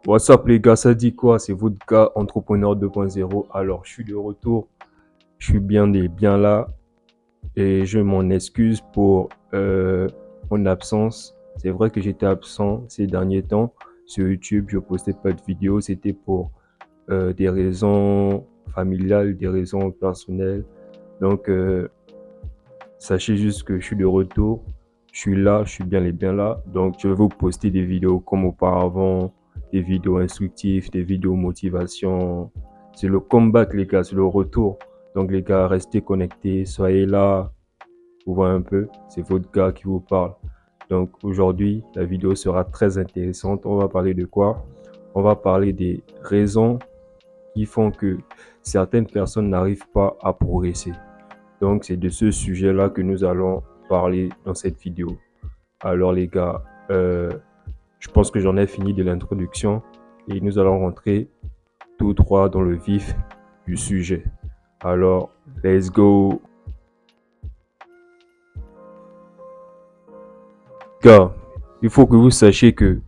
What's up les gars, ça dit quoi? C'est votre gars Entrepreneur 2.0. Alors, je suis de retour, je suis bien là et je m'en excuse pour mon absence. C'est vrai que j'étais absent ces derniers temps sur YouTube, je postais pas de vidéos, c'était pour des raisons familiales, des raisons personnelles. Donc, sachez juste que je suis de retour, je suis là, je suis bien là. Donc, je vais vous poster des vidéos comme auparavant, des vidéos instructives, des vidéos motivation. C'est le comeback, les gars, c'est le retour. Donc, les gars, restez connectés, soyez là. Vous voyez un peu, c'est votre gars qui vous parle. Donc, aujourd'hui, la vidéo sera très intéressante. On va parler de quoi? On va parler des raisons qui font que certaines personnes n'arrivent pas à progresser. Donc, c'est de ce sujet-là que nous allons parler dans cette vidéo. Alors, les gars, je pense que j'en ai fini de l'introduction et nous allons rentrer tout droit dans le vif du sujet. Alors, let's go. Gars, il faut que vous sachiez que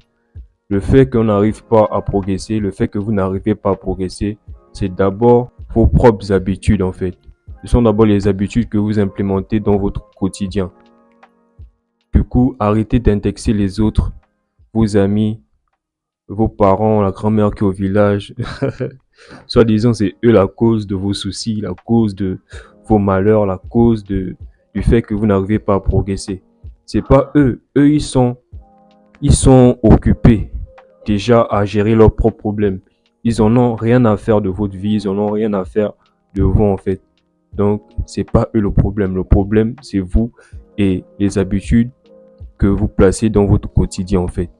le fait qu'on n'arrive pas à progresser, le fait que vous n'arrivez pas à progresser, c'est d'abord vos propres habitudes en fait. Ce sont d'abord les habitudes que vous implémentez dans votre quotidien. Du coup, arrêtez d'indexer les autres, vos amis, vos parents, la grand-mère qui est au village. Soit disant, c'est eux la cause de vos soucis, la cause de vos malheurs, la cause du fait que vous n'arrivez pas à progresser. C'est pas eux. Eux, ils sont occupés déjà à gérer leurs propres problèmes. Ils en ont rien à faire de votre vie, ils en ont rien à faire de vous en fait. Donc, c'est pas eux le problème. Le problème, c'est vous et les habitudes que vous placez dans votre quotidien en fait.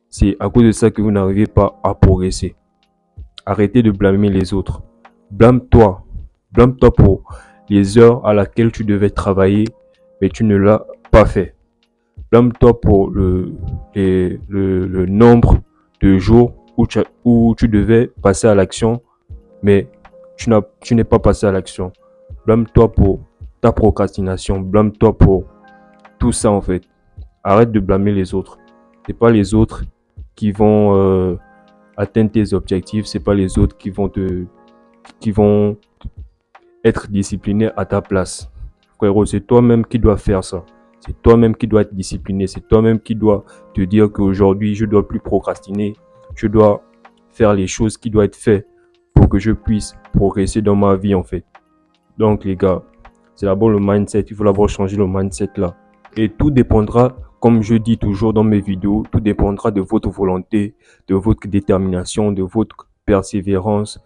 C'est à cause de ça que vous n'arrivez pas à progresser. Arrêtez de blâmer les autres. Blâme-toi. Blâme-toi pour les heures à laquelle tu devais travailler, mais tu ne l'as pas fait. Blâme-toi pour le nombre de jours où tu devais passer à l'action, mais tu n'es pas passé à l'action. Blâme-toi pour ta procrastination. Blâme-toi pour tout ça en fait. Arrête de blâmer les autres. C'est pas les autres qui vont atteindre tes objectifs. C'est pas les autres qui vont être disciplinés à ta place. Frérot, c'est toi-même qui dois faire ça. C'est toi-même qui dois être discipliné. C'est toi-même qui dois te dire qu'aujourd'hui, je dois plus procrastiner. Je dois faire les choses qui doivent être faites pour que je puisse progresser dans ma vie, en fait. Donc, les gars, c'est d'abord le mindset. Il faut d'abord changer le mindset là. Et tout dépendra, comme je dis toujours dans mes vidéos, tout dépendra de votre volonté, de votre détermination, de votre persévérance,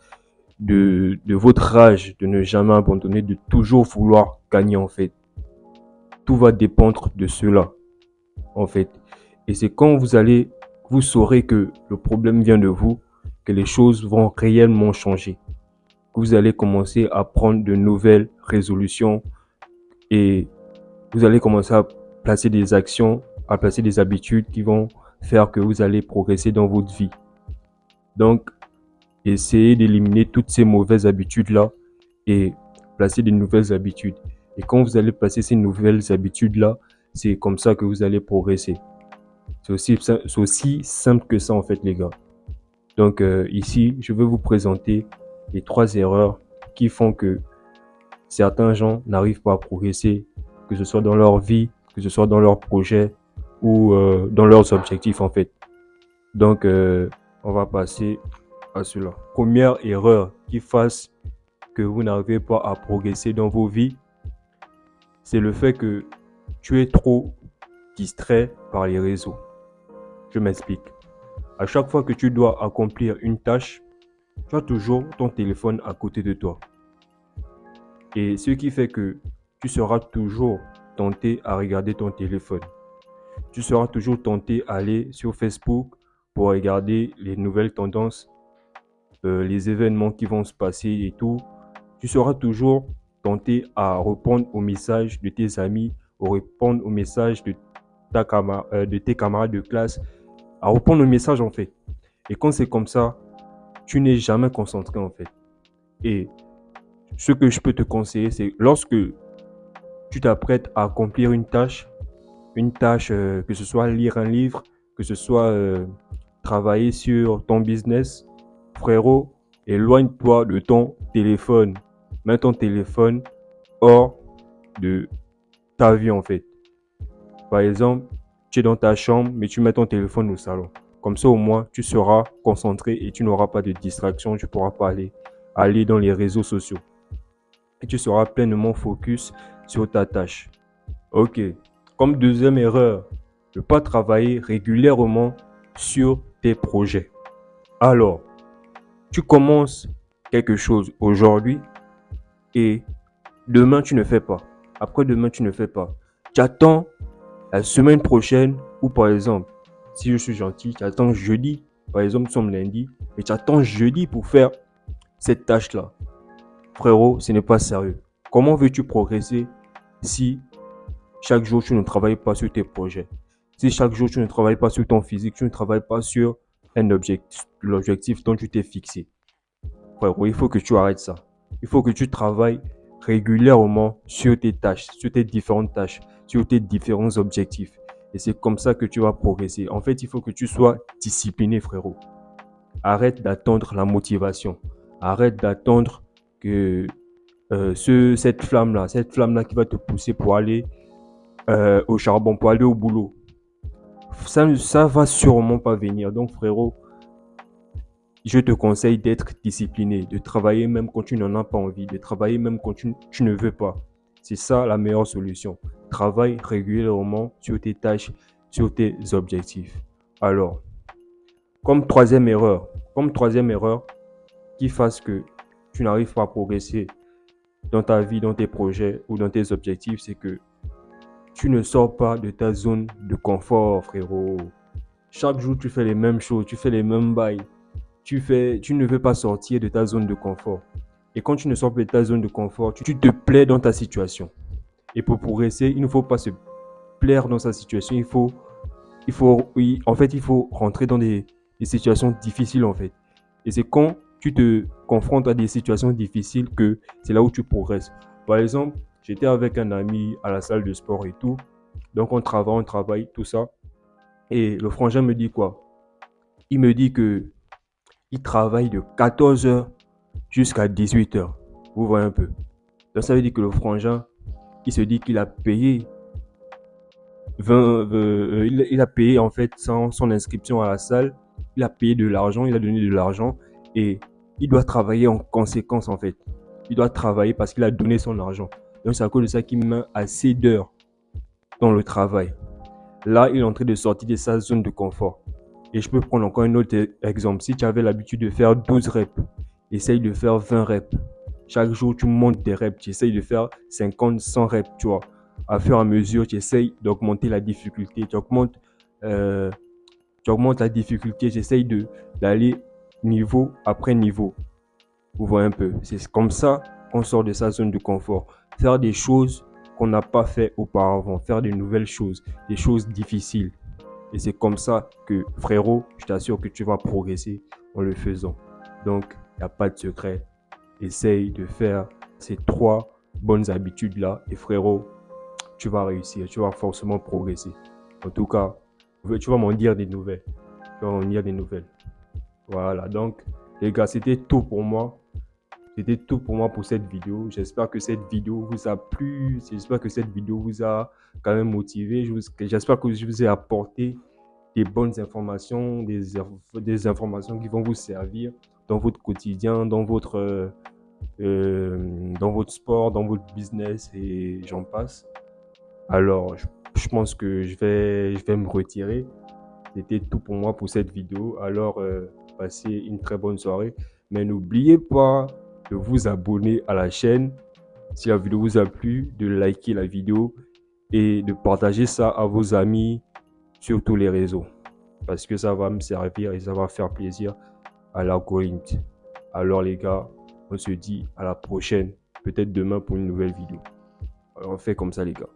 de votre rage, de ne jamais abandonner, de toujours vouloir gagner en fait. Tout va dépendre de cela en fait. Et c'est quand vous saurez que le problème vient de vous, que les choses vont réellement changer. Vous allez commencer à prendre de nouvelles résolutions et vous allez commencer à placer des actions, à placer des habitudes qui vont faire que vous allez progresser dans votre vie. Donc, essayez d'éliminer toutes ces mauvaises habitudes-là et placer de nouvelles habitudes. Et quand vous allez placer ces nouvelles habitudes-là, c'est comme ça que vous allez progresser. C'est aussi simple que ça en fait les gars. Donc ici, je vais vous présenter les 3 erreurs qui font que certains gens n'arrivent pas à progresser, que ce soit dans leur vie, que ce soit dans leurs projets ou dans leurs objectifs en fait. Donc on va passer à cela. Première erreur qui fasse que vous n'arrivez pas à progresser dans vos vies, c'est le fait que tu es trop distrait par les réseaux. Je m'explique. À chaque fois que tu dois accomplir une tâche, tu as toujours ton téléphone à côté de toi. Et ce qui fait que tu seras toujours tenté à regarder ton téléphone. Tu seras toujours tenté à aller sur Facebook pour regarder les nouvelles tendances, les événements qui vont se passer et tout. Tu seras toujours tenté à répondre aux messages de tes amis, à répondre aux messages de tes camarades de classe, à répondre aux messages en fait. Et quand c'est comme ça, tu n'es jamais concentré en fait. Et ce que je peux te conseiller, c'est lorsque tu t'apprêtes à accomplir une tâche, que ce soit lire un livre, que ce soit travailler sur ton business, frérot, éloigne-toi de ton téléphone. Mets ton téléphone hors de ta vie en fait. Par exemple, tu es dans ta chambre, mais tu mets ton téléphone au salon. Comme ça, au moins, tu seras concentré et tu n'auras pas de distraction. Tu pourras pas aller dans les réseaux sociaux. Et tu seras pleinement focus sur ta tâche. Ok. Comme deuxième erreur, ne pas travailler régulièrement sur tes projets. Alors, tu commences quelque chose aujourd'hui et demain tu ne fais pas. Après-demain tu ne fais pas. Tu attends la semaine prochaine ou par exemple, si je suis gentil, tu attends jeudi, par exemple nous sommes lundi, mais tu attends jeudi pour faire cette tâche-là. Frérot, ce n'est pas sérieux. Comment veux-tu progresser si chaque jour tu ne travailles pas sur tes projets? Si chaque jour tu ne travailles pas sur ton physique, tu ne travailles pas sur l'objectif dont tu t'es fixé. Frérot, il faut que tu arrêtes ça. Il faut que tu travailles régulièrement sur tes tâches, sur tes différentes tâches, sur tes différents objectifs. Et c'est comme ça que tu vas progresser. En fait, il faut que tu sois discipliné, frérot. Arrête d'attendre la motivation. Arrête d'attendre que cette flamme-là qui va te pousser pour aller au charbon, pour aller au boulot. Ça va sûrement pas venir. Donc, frérot, je te conseille d'être discipliné, de travailler même quand tu n'en as pas envie, de travailler même quand tu ne veux pas. C'est ça la meilleure solution. Travaille régulièrement sur tes tâches, sur tes objectifs. Alors, comme troisième erreur qui fasse que tu n'arrives pas à progresser dans ta vie, dans tes projets ou dans tes objectifs, c'est que tu ne sors pas de ta zone de confort, frérot. Chaque jour, tu fais les mêmes choses, tu fais les mêmes bails. Tu ne veux pas sortir de ta zone de confort. Et quand tu ne sors pas de ta zone de confort, tu te plais dans ta situation. Et pour progresser, il ne faut pas se plaire dans sa situation. Il faut rentrer dans des situations difficiles, en fait. Et c'est quand tu te confrontes à des situations difficiles que c'est là où tu progresses. Par exemple, j'étais avec un ami à la salle de sport et tout. Donc, on travaille, tout ça. Et le frangin me dit quoi? Il me dit que il travaille de 14h jusqu'à 18h. Vous voyez un peu. Donc ça veut dire que le frangin, il se dit qu'il a payé il a payé en fait son inscription à la salle, il a payé de l'argent, il a donné de l'argent et il doit travailler en conséquence en fait. Il doit travailler parce qu'il a donné son argent. Donc c'est à cause de ça qu'il met assez d'heures dans le travail. Là, il est en train de sortir de sa zone de confort. Et je peux prendre encore un autre exemple. Si tu avais l'habitude de faire 12 reps, essaye de faire 20 reps. Chaque jour, tu montes des reps. Tu essayes de faire 50, 100 reps, tu vois. À fur et à mesure, tu essayes d'augmenter la difficulté. Euh, tu augmentes la difficulté. Tu essayes d'aller niveau après niveau. Vous voyez un peu. C'est comme ça qu'on sort de sa zone de confort. Faire des choses qu'on n'a pas fait auparavant. Faire de nouvelles choses. Des choses difficiles. Et c'est comme ça que, frérot, je t'assure que tu vas progresser en le faisant. Donc, il n'y a pas de secret. Essaye de faire ces 3 bonnes habitudes-là. Et frérot, tu vas réussir. Tu vas forcément progresser. En tout cas, tu vas m'en dire des nouvelles. Tu vas m'en dire des nouvelles. Voilà. Donc, les gars, c'était tout pour moi. C'était tout pour moi pour cette vidéo. J'espère que cette vidéo vous a plu. J'espère que cette vidéo vous a quand même motivé. J'espère que je vous ai apporté des bonnes informations, des informations qui vont vous servir dans votre quotidien, dans votre sport, dans votre business et j'en passe. Alors, je pense que je vais me retirer. C'était tout pour moi pour cette vidéo. Alors, passez une très bonne soirée. Mais n'oubliez pas de vous abonner à la chaîne si la vidéo vous a plu, de liker la vidéo et de partager ça à vos amis sur tous les réseaux. Parce que ça va me servir et ça va faire plaisir à l'algorithme. Alors les gars, on se dit à la prochaine, peut-être demain pour une nouvelle vidéo. Alors on fait comme ça les gars.